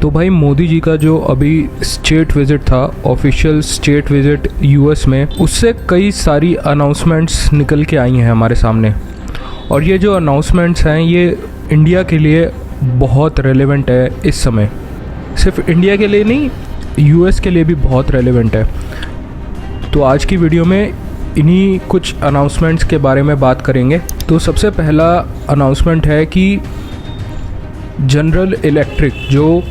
तो भाई मोदी जी का जो अभी स्टेट विज़िट था, ऑफिशियल स्टेट विज़िट यूएस में, उससे कई सारी अनाउंसमेंट्स निकल के आई हैं हमारे सामने। और ये जो अनाउंसमेंट्स हैं ये इंडिया के लिए बहुत रेलेवेंट है इस समय। सिर्फ इंडिया के लिए नहीं, यूएस के लिए भी बहुत रेलेवेंट है। तो आज की वीडियो में इन्हीं कुछ अनाउंसमेंट्स के बारे में बात करेंगे। तो सबसे पहला अनाउंसमेंट है कि जनरल इलेक्ट्रिक, जो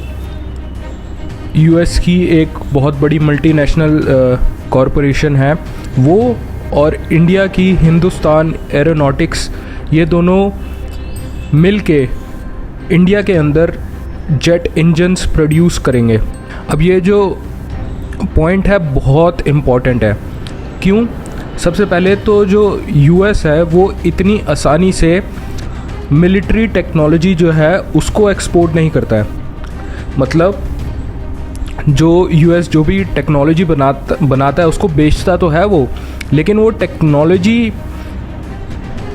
यूएस की एक बहुत बड़ी मल्टीनेशनल कॉरपोरेशन है, वो और इंडिया की हिंदुस्तान एरोनॉटिक्स, ये दोनों मिल के इंडिया के अंदर जेट इंजन्स प्रोड्यूस करेंगे। अब ये जो पॉइंट है बहुत इम्पॉर्टेंट है। क्यों? सबसे पहले तो जो यूएस है वो इतनी आसानी से मिलिट्री टेक्नोलॉजी जो है उसको एक्सपोर्ट नहीं करता है। मतलब जो यूएस जो भी टेक्नोलॉजी बनाता है उसको बेचता तो है वो, लेकिन वो टेक्नोलॉजी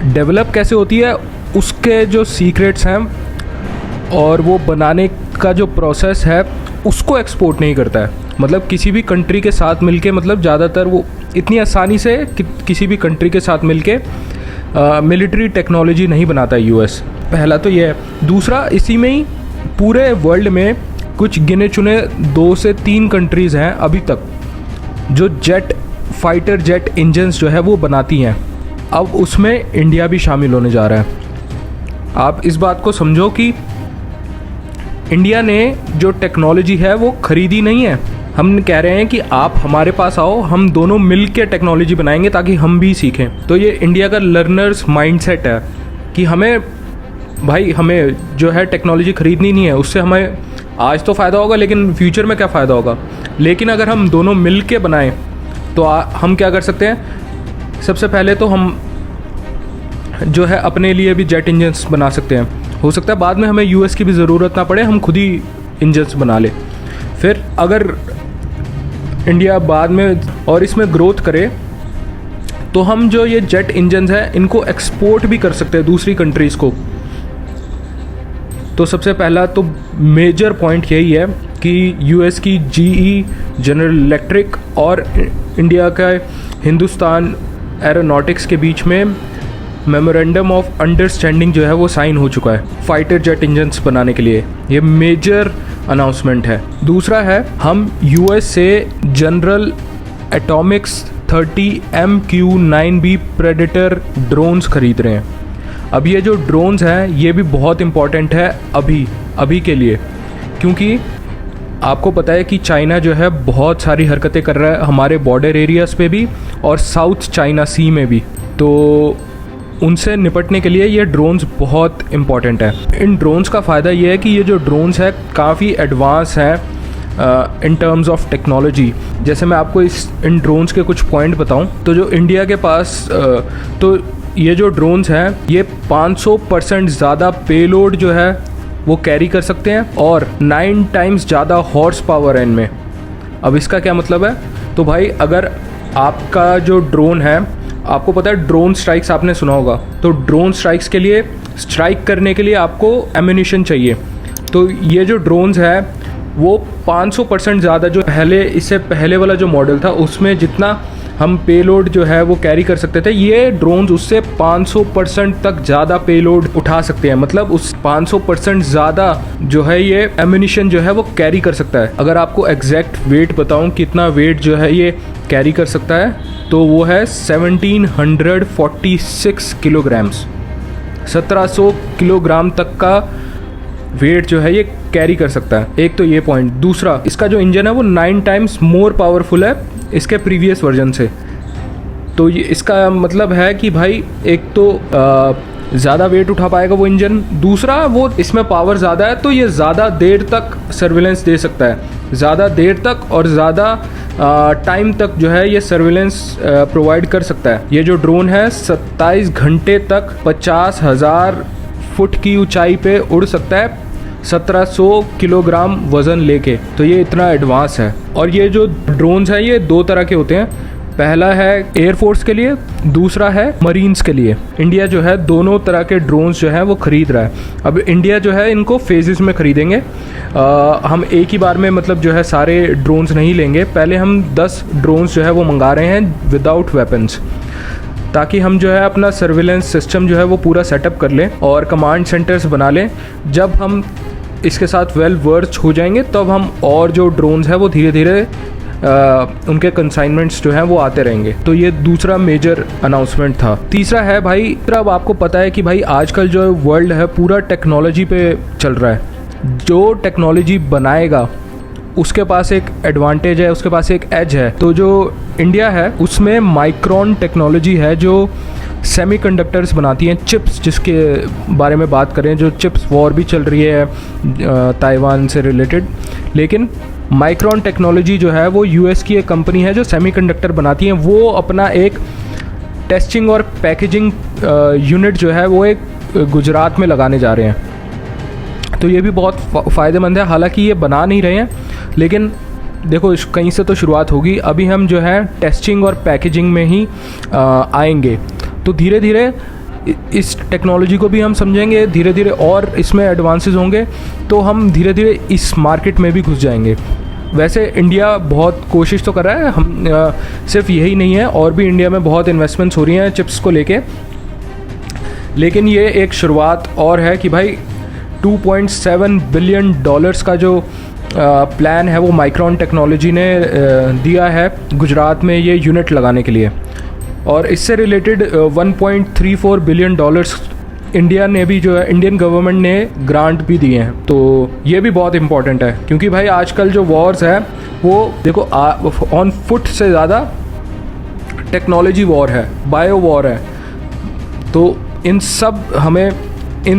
डेवलप कैसे होती है उसके जो सीक्रेट्स हैं और वो बनाने का जो प्रोसेस है उसको एक्सपोर्ट नहीं करता है। मतलब किसी भी कंट्री के साथ मिलके, मतलब ज़्यादातर वो इतनी आसानी से किसी भी कंट्री के साथ मिलके मिलिट्री टेक्नोलॉजी नहीं बनाता है यूएस। पहला तो ये है। दूसरा, इसी में ही पूरे वर्ल्ड में कुछ गिने चुने 2 से 3 कंट्रीज़ हैं अभी तक जो फाइटर जेट इंजन्स जो है वो बनाती हैं। अब उसमें इंडिया भी शामिल होने जा रहा है। आप इस बात को समझो कि इंडिया ने जो टेक्नोलॉजी है वो ख़रीदी नहीं है। हम कह रहे हैं कि आप हमारे पास आओ, हम दोनों मिल के टेक्नोलॉजी बनाएंगे ताकि हम भी सीखें। तो ये इंडिया का लर्नर्स माइंडसेट है कि हमें जो है टेक्नोलॉजी ख़रीदनी नहीं है, उससे हमें आज तो फ़ायदा होगा लेकिन फ्यूचर में क्या फ़ायदा होगा। लेकिन अगर हम दोनों मिल के बनाएं तो हम क्या कर सकते हैं। सबसे पहले तो हम जो है अपने लिए भी जेट इंजन्स बना सकते हैं। हो सकता है बाद में हमें यूएस की भी ज़रूरत ना पड़े, हम खुद ही इंजन्स बना ले। फिर अगर इंडिया बाद में और इसमें ग्रोथ करे तो हम जो ये जेट इंजन्स हैं इनको एक्सपोर्ट भी कर सकते हैं दूसरी कंट्रीज़ को। तो सबसे पहला तो मेजर पॉइंट यही है कि यूएस की जीई, जनरल इलेक्ट्रिक और इंडिया का हिंदुस्तान एरोनॉटिक्स के बीच में मेमोरेंडम ऑफ अंडरस्टैंडिंग जो है वो साइन हो चुका है फाइटर जेट इंजन्स बनाने के लिए। ये मेजर अनाउंसमेंट है। दूसरा है, हम यूएस से general Atomics 30 MQ-9B predator drones खरीद रहे हैं। अब ये जो ड्रोन्स हैं ये भी बहुत इम्पॉर्टेंट है अभी के लिए, क्योंकि आपको पता है कि चाइना जो है बहुत सारी हरकतें कर रहा है हमारे बॉर्डर एरियाज़ पे भी और साउथ चाइना सी में भी। तो उनसे निपटने के लिए ये ड्रोन्स बहुत इम्पॉर्टेंट है। इन ड्रोन्स का फ़ायदा ये है कि ये जो ड्रोन्स है काफ़ी एडवांस हैं इन टर्म्स ऑफ टेक्नोलॉजी। जैसे मैं आपको इन ड्रोन्स के कुछ पॉइंट बताऊं, तो जो इंडिया के पास तो ये जो ड्रोन्स हैं ये 500% ज़्यादा पेलोड जो है वो कैरी कर सकते हैं और 9 टाइम्स ज़्यादा हॉर्स पावर है इनमें। अब इसका क्या मतलब है? तो भाई अगर आपका जो ड्रोन है, आपको पता है ड्रोन स्ट्राइक्स आपने सुना होगा, तो ड्रोन स्ट्राइक्स के लिए स्ट्राइक करने के लिए आपको एम्यूनिशन चाहिए। तो ये जो ड्रोन्स है वो 500% ज़्यादा, जो इससे पहले वाला जो मॉडल था उसमें जितना हम पेलोड जो है वो कैरी कर सकते थे, ये ड्रोन्स उससे 500% तक ज़्यादा पेलोड उठा सकते हैं। मतलब उस 500% ज़्यादा जो है ये एम्यूनिशन जो है वो कैरी कर सकता है। अगर आपको एग्जैक्ट वेट बताऊं कितना वेट जो है ये कैरी कर सकता है, तो वो है 1746 किलोग्राम्स। 1700 किलोग्राम तक का वेट जो है ये कैरी कर सकता है। एक तो ये पॉइंट। दूसरा, इसका जो इंजन है वो 9 टाइम्स मोर पावरफुल है इसके प्रीवियस वर्जन से। तो ये इसका मतलब है कि भाई एक तो ज़्यादा वेट उठा पाएगा वो इंजन, दूसरा वो इसमें पावर ज़्यादा है तो ये ज़्यादा देर तक सर्विलेंस दे सकता है, ज़्यादा देर तक और ज़्यादा टाइम तक जो है ये सर्विलेंस प्रोवाइड कर सकता है। ये जो ड्रोन है 27 घंटे तक 50,000 फुट की ऊंचाई पे उड़ सकता है 1700 किलोग्राम वज़न लेके। तो ये इतना एडवांस है। और ये जो ड्रोन्स हैं ये 2 तरह के होते हैं। पहला है एयरफोर्स के लिए, दूसरा है मरीन्स के लिए। इंडिया जो है दोनों तरह के ड्रोन्स जो है वो ख़रीद रहा है। अब इंडिया जो है इनको फेजेस में ख़रीदेंगे। हम एक ही बार में मतलब जो है सारे ड्रोन्स नहीं लेंगे। पहले हम 10 ड्रोन्स जो है वो मंगा रहे हैं विदाउट वेपन्स, ताकि हम जो है अपना सर्विलेंस सिस्टम जो है वो पूरा सेटअप कर लें और कमांड सेंटर्स बना लें। जब हम इसके साथ वेल वर्स्ड हो जाएंगे तब हम और जो ड्रोन्स है वो धीरे धीरे उनके कंसाइनमेंट्स जो हैं वो आते रहेंगे। तो ये दूसरा मेजर अनाउंसमेंट था। तीसरा है भाई, अब आपको पता है कि भाई आजकल जो वर्ल्ड है पूरा टेक्नोलॉजी पे चल रहा है। जो टेक्नोलॉजी बनाएगा उसके पास एक एडवांटेज है, उसके पास एक एज है। तो जो इंडिया है उसमें माइक्रोन टेक्नोलॉजी है जो सेमीकंडक्टर्स बनाती हैं, चिप्स जिसके बारे में बात करें, जो चिप्स वॉर भी चल रही है ताइवान से रिलेटेड। लेकिन माइक्रोन टेक्नोलॉजी जो है वो यूएस की एक कंपनी है जो सेमीकंडक्टर बनाती है। वो अपना एक टेस्टिंग और पैकेजिंग यूनिट जो है वो एक गुजरात में लगाने जा रहे हैं। तो ये भी बहुत फ़ायदेमंद है। हालांकि ये बना नहीं रहे हैं, लेकिन देखो कहीं से तो शुरुआत होगी। अभी हम जो है टेस्टिंग और पैकेजिंग में ही आएंगे, तो धीरे धीरे इस टेक्नोलॉजी को भी हम समझेंगे, धीरे धीरे और इसमें एडवांसेस होंगे, तो हम धीरे धीरे इस मार्केट में भी घुस जाएंगे। वैसे इंडिया बहुत कोशिश तो कर रहा है, हम सिर्फ यही नहीं है, और भी इंडिया में बहुत इन्वेस्टमेंट्स हो रही हैं चिप्स को लेके। लेकिन ये एक शुरुआत और है कि भाई $2.7 बिलियन का जो प्लान है वो माइक्रोन टेक्नोलॉजी ने दिया है गुजरात में ये यूनिट लगाने के लिए। और इससे रिलेटेड $1.34 बिलियन इंडिया ने भी जो है, इंडियन गवर्नमेंट ने ग्रांट भी दिए हैं। तो ये भी बहुत इंपॉर्टेंट है, क्योंकि भाई आजकल जो वॉर्स है वो देखो ऑन फुट से ज़्यादा टेक्नोलॉजी वॉर है, बायो वॉर है। तो इन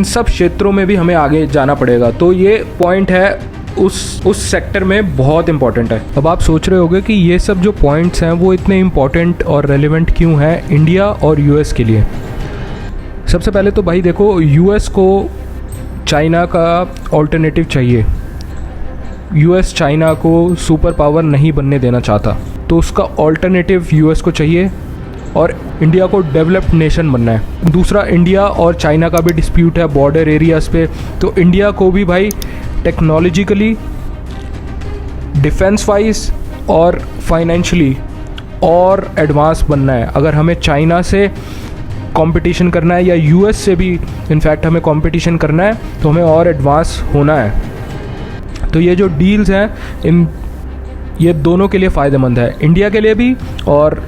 सब क्षेत्रों में भी हमें आगे जाना पड़ेगा। तो ये पॉइंट है उस सेक्टर में बहुत इंपॉर्टेंट है। अब आप सोच रहे होंगे कि ये सब जो पॉइंट्स हैं वो इतने इंपॉर्टेंट और रेलेवेंट क्यों हैं इंडिया और यूएस के लिए। सबसे पहले तो भाई देखो, यूएस को चाइना का ऑल्टरनेटिव चाहिए। यूएस चाइना को सुपर पावर नहीं बनने देना चाहता, तो उसका ऑल्टरनेटिव यूएस को चाहिए। और इंडिया को डेवलप्ड नेशन बनना है। दूसरा, इंडिया और चाइना का भी डिस्प्यूट है बॉर्डर एरियाज़ पे। तो इंडिया को भी भाई टेक्नोलॉजिकली, डिफेंस वाइज और फाइनेंशियली और एडवांस बनना है। अगर हमें चाइना से कंपटीशन करना है या यूएस से भी इनफैक्ट हमें कंपटीशन करना है, तो हमें और एडवांस होना है। तो ये जो डील्स हैं ये दोनों के लिए फ़ायदेमंद है, इंडिया के लिए भी और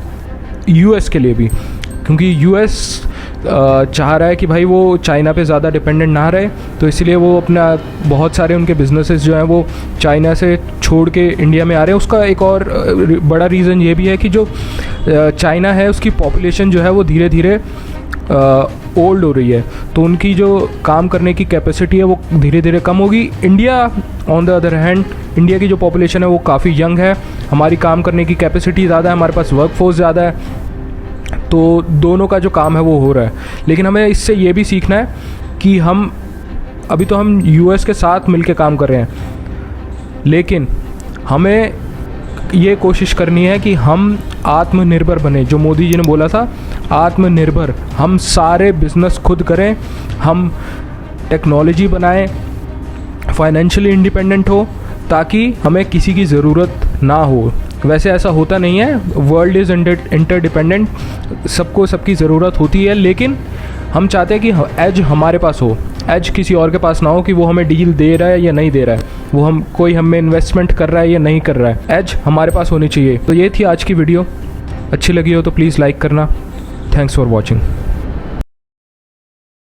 यूएस के लिए भी। क्योंकि यूएस चाह रहा है कि भाई वो चाइना पे ज़्यादा डिपेंडेंट ना रहे, तो इसलिए वो अपना बहुत सारे उनके बिजनेसेस जो हैं वो चाइना से छोड़ के इंडिया में आ रहे हैं। उसका एक और बड़ा रीज़न ये भी है कि जो चाइना है उसकी पॉपुलेशन जो है वो धीरे धीरे ओल्ड हो रही है, तो उनकी जो काम करने की कैपेसिटी है वो धीरे धीरे कम होगी। India on the other hand, India की जो पॉपुलेशन है वो काफ़ी यंग है, हमारी काम करने की कैपेसिटी ज़्यादा है, हमारे पास वर्क फोर्स ज़्यादा है। तो दोनों का जो काम है वो हो रहा है। लेकिन हमें इससे ये भी सीखना है कि अभी तो हम यूएस के साथ मिलके काम कर रहे हैं, लेकिन हमें ये कोशिश करनी है कि हम आत्मनिर्भर बने। जो मोदी जी ने बोला था आत्मनिर्भर, हम सारे बिजनेस खुद करें, हम टेक्नोलॉजी बनाएं, फाइनेंशियली इंडिपेंडेंट हो, ताकि हमें किसी की ज़रूरत ना हो। वैसे ऐसा होता नहीं है, वर्ल्ड इज़ इंटरडिपेंडेंट, सबको सबकी ज़रूरत होती है। लेकिन हम चाहते हैं कि एज हमारे पास हो, एज किसी और के पास ना हो कि वो हमें डील दे रहा है या नहीं दे रहा है, वो कोई हमें इन्वेस्टमेंट कर रहा है या नहीं कर रहा है, एज हमारे पास होनी चाहिए। तो ये थी आज की वीडियो। अच्छी लगी हो तो प्लीज़ लाइक करना। Thanks for watching.